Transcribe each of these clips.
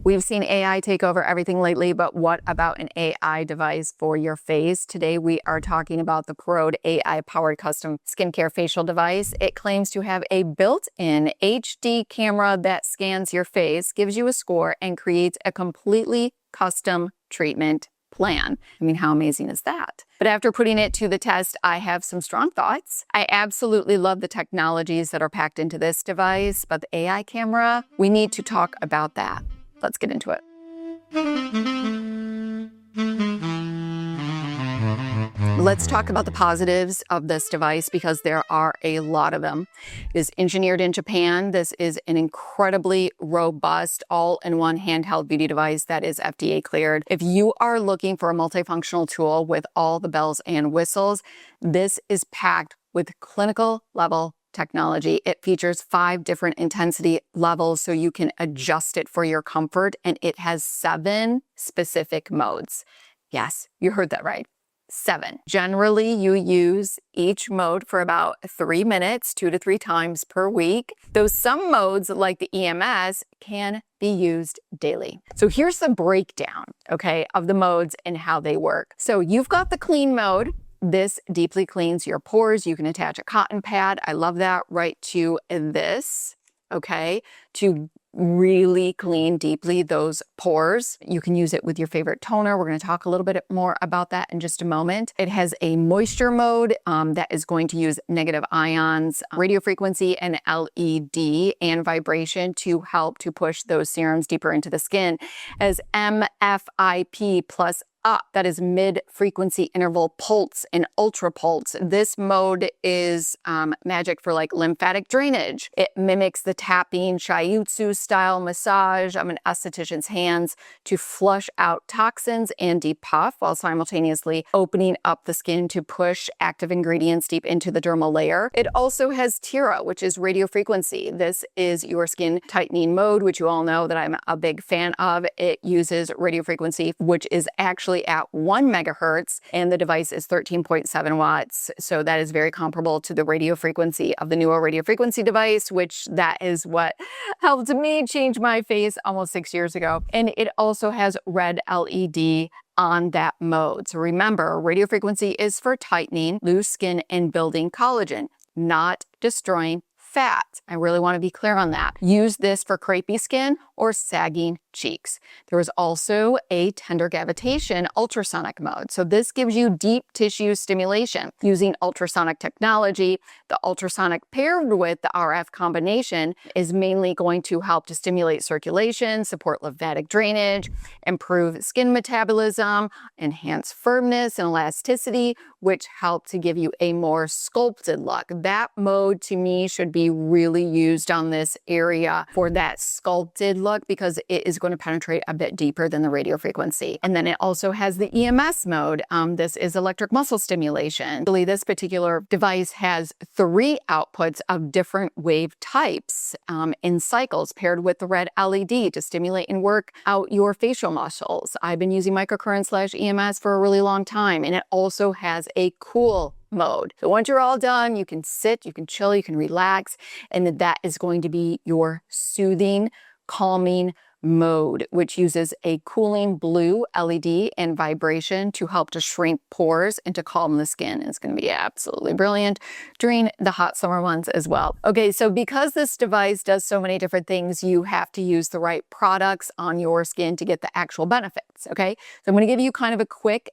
We've seen AI take over everything lately, but what about an AI device for your face? Today, we are talking about the Purode AI-powered custom skincare facial device. It claims to have a built-in HD camera that scans your face, gives you a score, and creates a completely custom treatment plan. I mean, how amazing is that? But after putting it to the test, I have some strong thoughts. I absolutely love the technologies that are packed into this device, but the AI camera, we need to talk about that. Let's get into it. Let's talk about the positives of this device because there are a lot of them. It is engineered in Japan. This is an incredibly robust all-in-one handheld beauty device that is FDA cleared. If you are looking for a multifunctional tool with all the bells and whistles, this is packed with clinical level technology. It features 5 different intensity levels so you can adjust it for your comfort, and it has 7 specific modes. Yes, you heard that right. 7. Generally, you use each mode for about 3 minutes, 2 to 3 times per week, though some modes, like the EMS, can be used daily. So here's the breakdown, okay, of the modes and how they work. So you've got the clean mode. This deeply cleans your pores. You can attach a cotton pad. I love that, right to this, okay, to really clean deeply those pores. You can use it with your favorite toner. We're going to talk a little bit more about that in just a moment. It has a moisture mode that is going to use negative ions, radio frequency, and LED and vibration to help to push those serums deeper into the skin. As MFIP plus up, that is mid-frequency interval pulse and ultra pulse. This mode is magic for like lymphatic drainage. It mimics the tapping shiatsu style massage of an esthetician's hands to flush out toxins and depuff while simultaneously opening up the skin to push active ingredients deep into the dermal layer. It also has TIRA, which is radio frequency. This is your skin tightening mode, which you all know that I'm a big fan of. It uses radio frequency, which is actually at 1 megahertz, and the device is 13.7 watts. So that is very comparable to the radio frequency of the NEWA radio frequency device, which that is what helped me change my face almost 6 years ago. And it also has red LED on that mode. So remember, radio frequency is for tightening loose skin and building collagen, not destroying fat. I really want to be clear on that. Use this for crepey skin or sagging cheeks. There is also a tender cavitation ultrasonic mode. So this gives you deep tissue stimulation using ultrasonic technology. The ultrasonic paired with the RF combination is mainly going to help to stimulate circulation, support lymphatic drainage, improve skin metabolism, enhance firmness and elasticity, which help to give you a more sculpted look. That mode to me should be really used on this area for that sculpted look because it is going to penetrate a bit deeper than the radio frequency. And then it also has the EMS mode. This is electric muscle stimulation. Really, this particular device has 3 outputs of different wave types in cycles paired with the red LED to stimulate and work out your facial muscles. I've been using Microcurrent / EMS for a really long time, and it also has a cool mode. So once you're all done, you can sit, you can chill, you can relax, and that is going to be your soothing, calming mode, which uses a cooling blue LED and vibration to help to shrink pores and to calm the skin. It's going to be absolutely brilliant during the hot summer months as well. Okay, so because this device does so many different things, you have to use the right products on your skin to get the actual benefits, okay? So I'm going to give you kind of a quick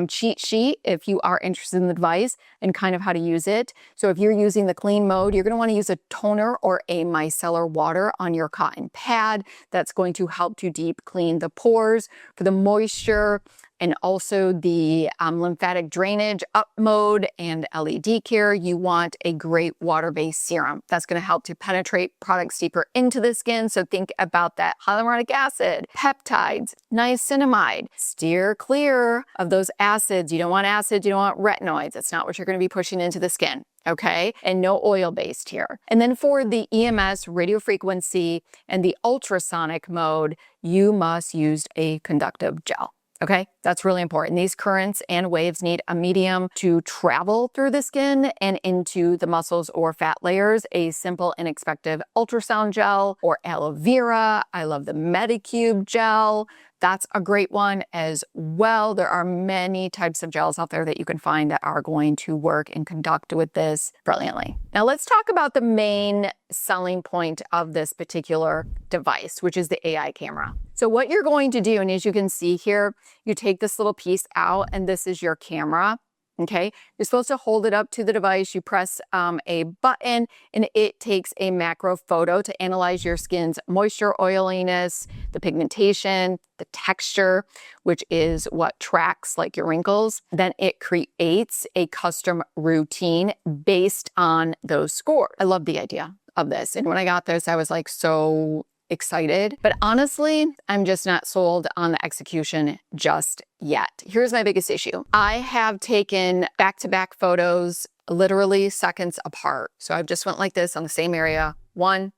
cheat sheet if you are interested in the device and kind of how to use it. So if you're using the clean mode, you're going to want to use a toner or a micellar water on your cotton pad. That's going to help to deep clean the pores. For the moisture and also the lymphatic drainage up mode and LED care, you want a great water-based serum. That's going to help to penetrate products deeper into the skin. So think about that hyaluronic acid, peptides, niacinamide. Steer clear of those acids. You don't want acids, you don't want retinoids. That's not what you're going to be pushing into the skin. Okay, and no oil-based here. And then for the EMS, radio frequency, and the ultrasonic mode, you must use a conductive gel. Okay, that's really important. These currents and waves need a medium to travel through the skin and into the muscles or fat layers. A simple, inexpensive ultrasound gel or aloe vera. I love the Medicube gel. That's a great one as well. There are many types of gels out there that you can find that are going to work and conduct with this brilliantly. Now let's talk about the main selling point of this particular device, which is the AI camera. So what you're going to do, and as you can see here, you take this little piece out and this is your camera. Okay, you're supposed to hold it up to the device. You press a button and it takes a macro photo to analyze your skin's moisture, oiliness, the pigmentation, the texture, which is what tracks like your wrinkles. Then it creates a custom routine based on those scores. I love the idea of this. And when I got this, I was like so excited, but honestly, I'm just not sold on the execution just yet. Here's my biggest issue. I have taken back-to-back photos literally seconds apart. So I've just went like this on the same area, 1,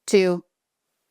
2,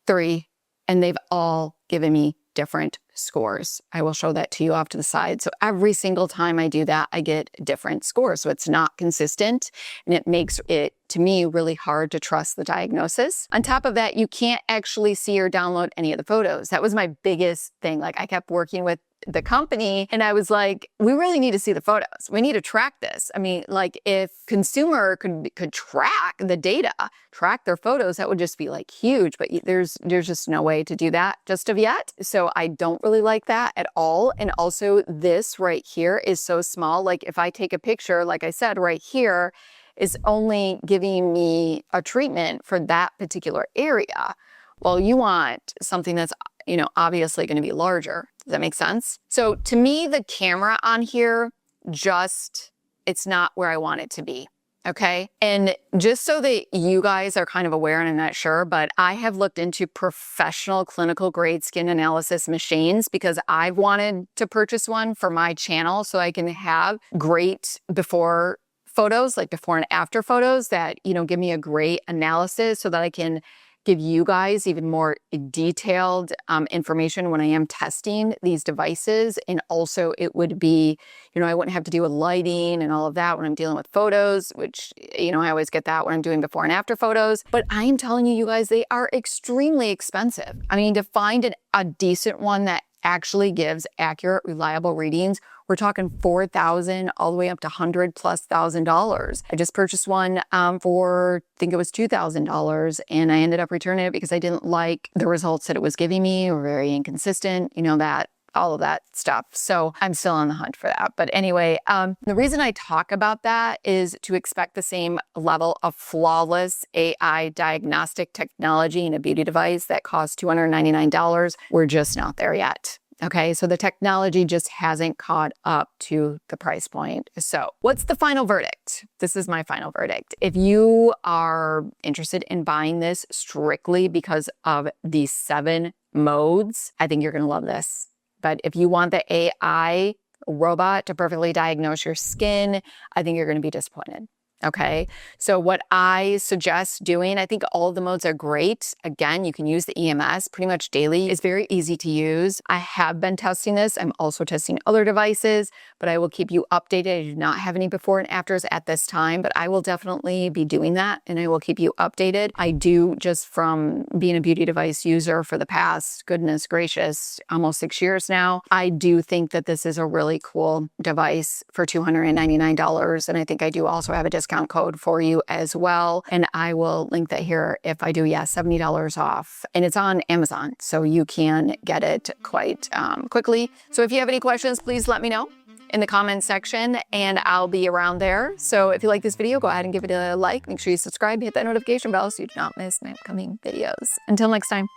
3, and they've all given me different scores. I will show that to you off to the side. So every single time I do that, I get different scores. So it's not consistent and it makes it, to me, really hard to trust the diagnosis. On top of that, you can't actually see or download any of the photos. That was my biggest thing. Like I kept working with the company and I was like, we really need to see the photos. We need to track this. I mean, like if consumer could track the data, track their photos, that would just be like huge, but there's just no way to do that just of yet. So I don't really like that at all. And also this right here is so small. Like if I take a picture, like I said, right here is only giving me a treatment for that particular area. Well, you want something that's, you know, obviously going to be larger. Does that make sense? So to me, the camera on here, it's not where I want it to be. Okay. And just so that you guys are kind of aware, and I'm not sure, but I have looked into professional clinical grade skin analysis machines because I've wanted to purchase one for my channel so I can have great before photos, like before and after photos that, you know, give me a great analysis so that I can give you guys even more detailed information when I am testing these devices. And also it would be, you know, I wouldn't have to deal with lighting and all of that when I'm dealing with photos, which, you know, I always get that when I'm doing before and after photos. But I am telling you, you guys, they are extremely expensive. I mean, to find a decent one that actually gives accurate, reliable readings, we're talking $4,000 all the way up to $100,000+. I just purchased one for, I think it was $2,000, and I ended up returning it because I didn't like the results that it was giving me, were very inconsistent, you know, that all of that stuff. So I'm still on the hunt for that. But anyway, the reason I talk about that is to expect the same level of flawless AI diagnostic technology in a beauty device that costs $299. We're just not there yet. Okay, so the technology just hasn't caught up to the price point. So what's the final verdict? This is my final verdict. If you are interested in buying this strictly because of these 7 modes, I think you're gonna love this. But if you want the AI robot to perfectly diagnose your skin, I think you're gonna be disappointed. Okay, so what I suggest doing, I think all of the modes are great. Again, you can use the EMS pretty much daily. It's very easy to use. I have been testing this. I'm also testing other devices, but I will keep you updated. I do not have any before and afters at this time, but I will definitely be doing that and I will keep you updated. I do, just from being a beauty device user for the past, goodness gracious, almost 6 years now, I do think that this is a really cool device for $299. And I think I do also have a discount code for you as well. And I will link that here if I do, $70 off. And it's on Amazon, so you can get it quite quickly. So if you have any questions, please let me know in the comments section and I'll be around there. So if you like this video, go ahead and give it a like. Make sure you subscribe, hit that notification bell so you do not miss my upcoming videos. Until next time.